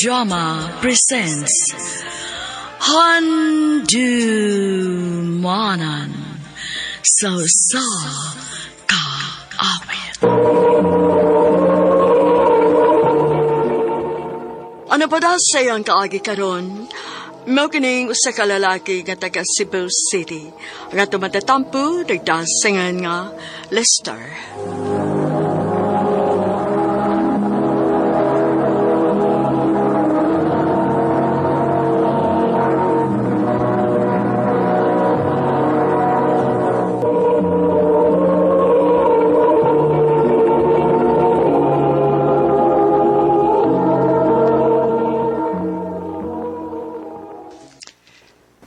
Drama presents Handumanan So Ka Awit. Ano pa daw sayang kaagi karon? Mao kining usa ka lalaki nga taga Cebu City nga tumatatampo nagdasingan nga Lester.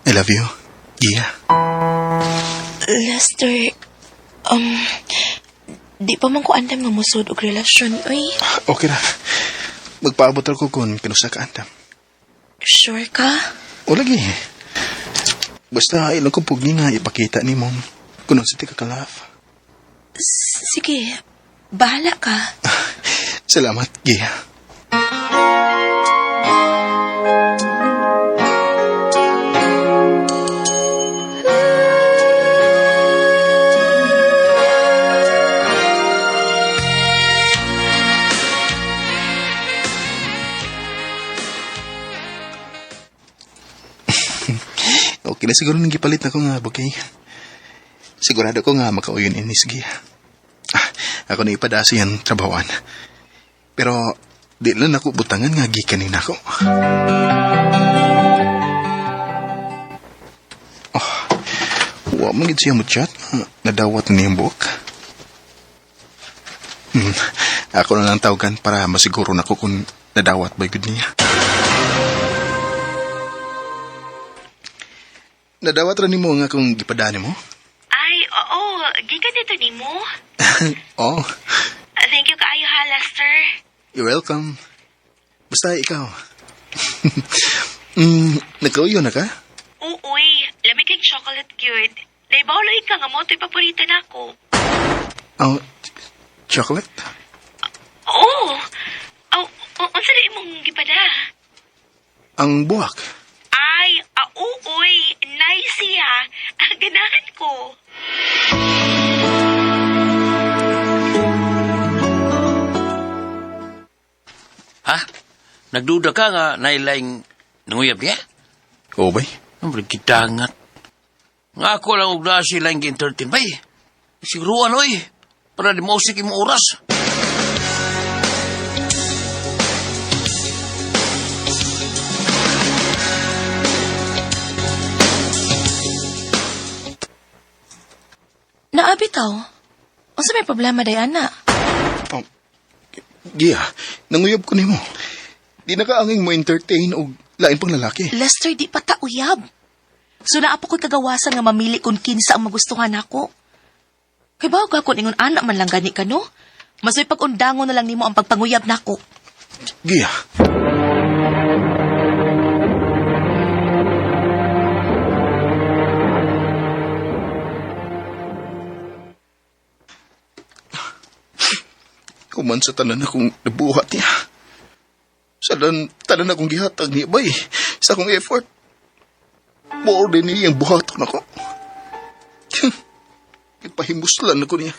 I love you. Yeah. Lester, di pa man ko andam nga musod og relasyon, oy. Okay na. Magpaabot ako kung pinusa ka andam. Sure ka? O lagi. Basta ilang kong pugni nga ipakita ni mong kung sa tika ka-love. Sige, bahala ka. Salamat, Gia. Okay na siguro nang gipalit na ko nga, bukay. Sigurado ko nga makauyon inis, Gia. Ako na ipadasi ang trabawan. Pero, di lang ako butangan nga gikanina ko. Huwag mong siya mo chat. Nadawat na yung buhok. Ako na lang tawagan para masiguro na ko kung nadawat ba good niya. Nadawat rin mo nga kung gipadani mo? Ay, oo. Gikan dito ni mo. Oo. Thank you kaayo ha, Lester. You're welcome. Basta ikaw. Nagkauyo na ka? Uy, lamig kang chocolate cute. Naibawloy ka nga mo, ito'y paborito na ako. Oh, chocolate? Oo. Unsa na imong gipada? Ang buwak? Ay, uy, nice siya. Ganahan ko. Ha? Nagduda ka nga nailaing nanguyab niya? Oo bay? Ang bergitangat. Nga ako lang og na sila yung entertain bay. Siguruan oy. Para di mausik yung oras. Naabitaw. Unsa may problema Diana? Gia, nanguyab ko nimo. Di na ka anging mo entertain o lain pang lalaki. Lester, di pa ta uyab. So naapo ko'y kagawasan nga mamili kung kinsa ang magustuhan ako. Kay bago ka kung ingon anak man lang gani ka, no? Masoy pag-undangon na lang nimo ang pagpanguyab nako. Gia. Kuman sa tanan akong nabuhat niya. Sa tanan akong gihatag niya bay. Sa akong effort. More din niya ang buhaton ako. Ipahimuslan ako niya.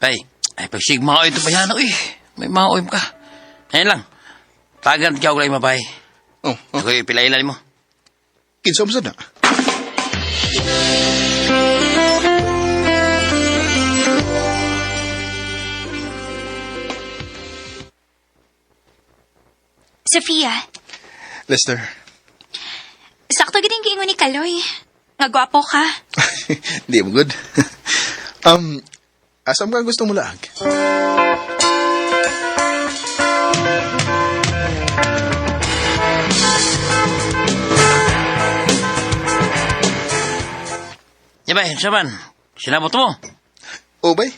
Bay, ay pagsigma ko ito bayano eh. May maoim ka. Ngayon lang. Tagan ka ako lang mabay. Oh. Ako yung pilailan mo. Kinsa mo sana? Sofia, Lester. sakto gining giingon ni Kaloy. Nga gwapo ka. Di mo good. Asam ka gusto mo laag? Yabay, saban. Sinabot mo. O bay,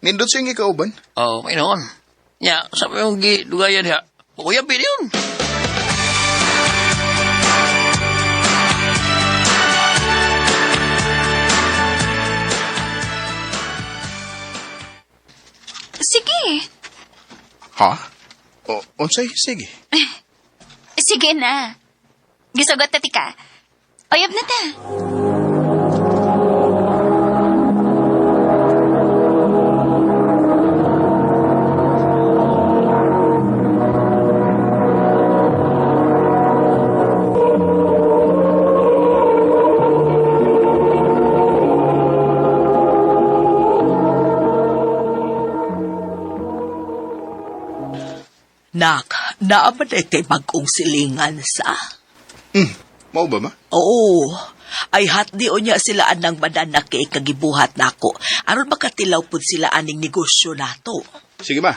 nindot siyang ikauban. Oo, may noon. Ya, sabi yung gidugayan niya. Uyab yun. Sige. Ha? Unsay? Sige. Sige na. Gisugot na tika. Oyab na ta. Nak, naaman ay kay bagong silingan sa? Mao ba, ma? Oo, ay hatdi o niya sila anang madan na kay kagibuhat nako. Aron makatilaw po sila aning negosyo nato. Sige, ma.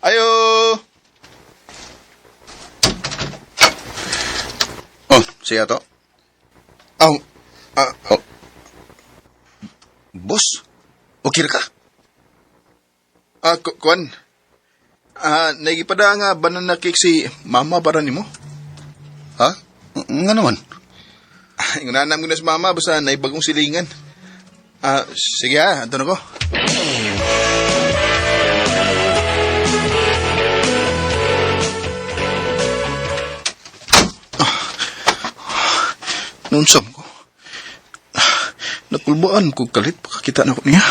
Ayo! Oh, siya to. Oh, Oh. Boss, okay ra ka? Kuan. Nagipada nga banana cake si mama para nimo. Ha? Nga naman. Ingunanam ko na si mama basta naibagong silingan. Sige ha, anto na ko. Nunsam ko. Nakulbaan ko kalit pakakita na ko niya.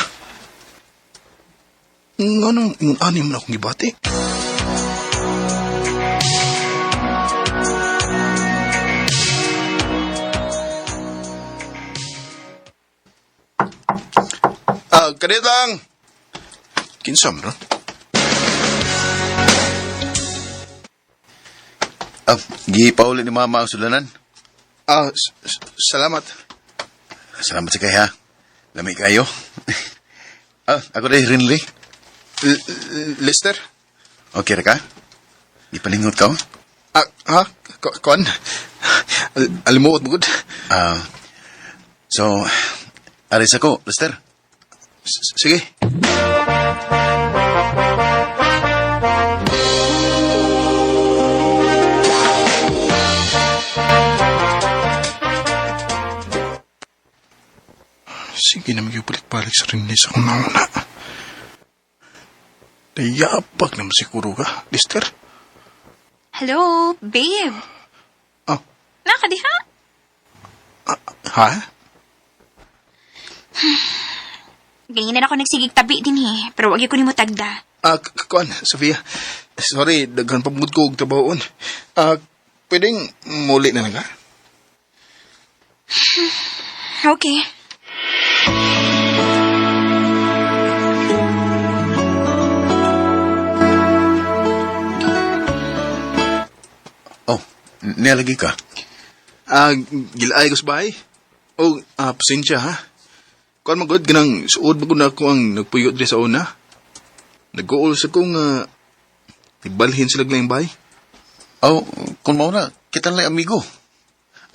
Nga nang ingon anim na akong gibati. Kadit lang. Kinsam ron. Gipauli ni mama ang sulanan. Salamat. Salamat sa kaya. Lami kayo. Ako rin Rinley. Lester? Okay ra ka? Ipalingot ka? Kuan? Alimuot mo gud. So, aris ako, Lester. Sige. Sige na mag-balik sa rin sa akong nauna. Nayabag naman siguro ka, Lister. Hello, babe. Oh, Nakadiha? ha? Ganyan ako nagsigig tabi din eh. Pero wag ko ni mo tagda. Kuan, Sofia. Sorry, daghan pamud ko og tabaon. Pwedeng muli na lang ka? Okay. Oh, nialagi ka? Gilaay ko sa bahay. Pasensya ha. Kuan magod ganang suod magod na ako ang nagpuyot di sa una. Nag-uol sa kong ibalhin sila lang bahay. Oh, kung mau na, kita lang amigo.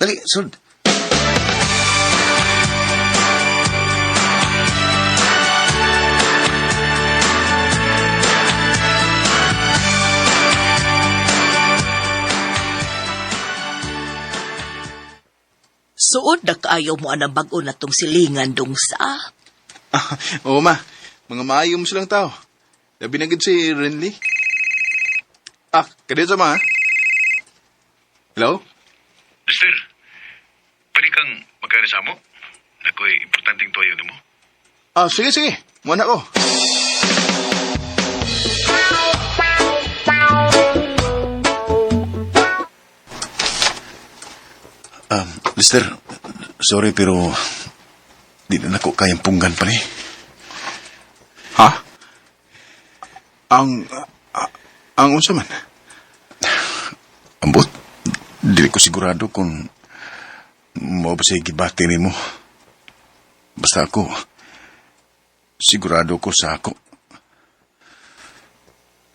Dali, sud. Suod na kaayaw mo anang bago na tong silingan dong sa? Oo ma, mga maayo mo silang tao. Labi na gid si Renly. Kadito sa ma. Hello? Mister, pwede kang magkarisamo? Nako'y importanteng tuwayo mo. Sige. Muna ko. Lester, sorry pero di na ako kayang punggan pa ni. Ha? Ang unsa man? Ambot, di ko sigurado kung mo ba siya gibati ni mo. Basta ako, sigurado ko sa ako.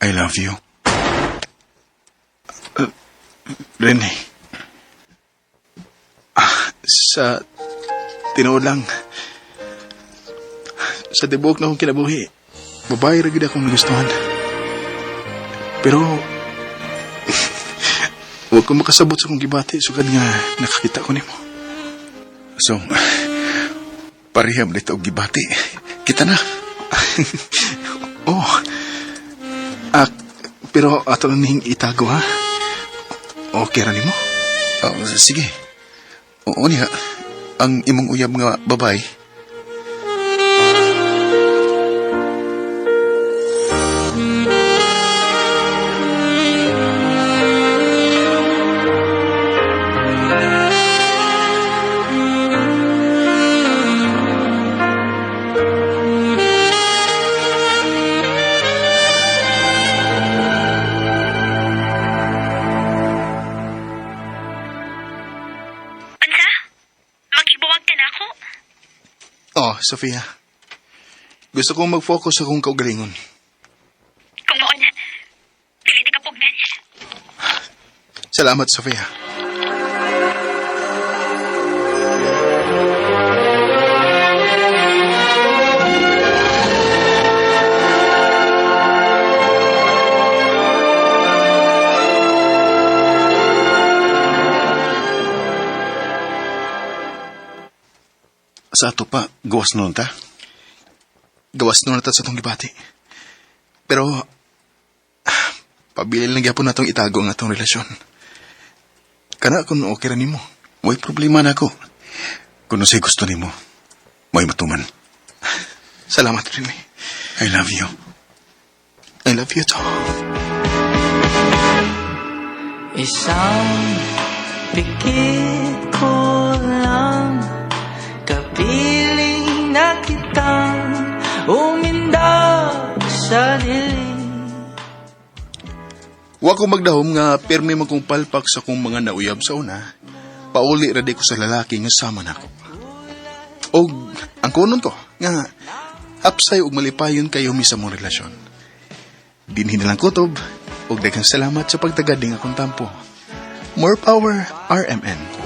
I love you. Rene. Sa tinuod lang. Sa tibok na akong kinabuhi, babae ra gid akong nagustuhan. Pero huwag ko makasabot sa akong gibati sugad nga nakakita ko nimo. So, pareham dito og gibati. Kita na. Pero ato lang ning itago, ha? Okay ra nimo? Oh, sige. Oo niya. Ang imong uyab nga babay. Unsa? Magigbuwag ka na ako? Oh, Sofia. Gusto kong mag-focus akong kaugalingon. Kung noon, piliti ka pugnan. Salamat, Sofia. Sa ato pa, gawas nun ta. Gawas nun natat sa tong gibati. Pero, pabilin lang gyapon natong itago ang atong relasyon. Kana kung okay ra nimo. May problema na ako. Kung sa'y gusto ni mo, may matuman. Salamat, Remy. I love you. I love you too. Isang pikit ko lang, kapiling na kitang umindak sa dilim. Wa ko magdahom nga permi man kong palpak sa kong mga nauyab sa una. Pauli ra di ko sa lalaki nga sama nako. Og ang kunon ko nga hapsay og malipayon kayo mi sa mong relasyon. Dinhi na lang kutob og daghang salamat sa pagtagading akong tampo. More power, RMN.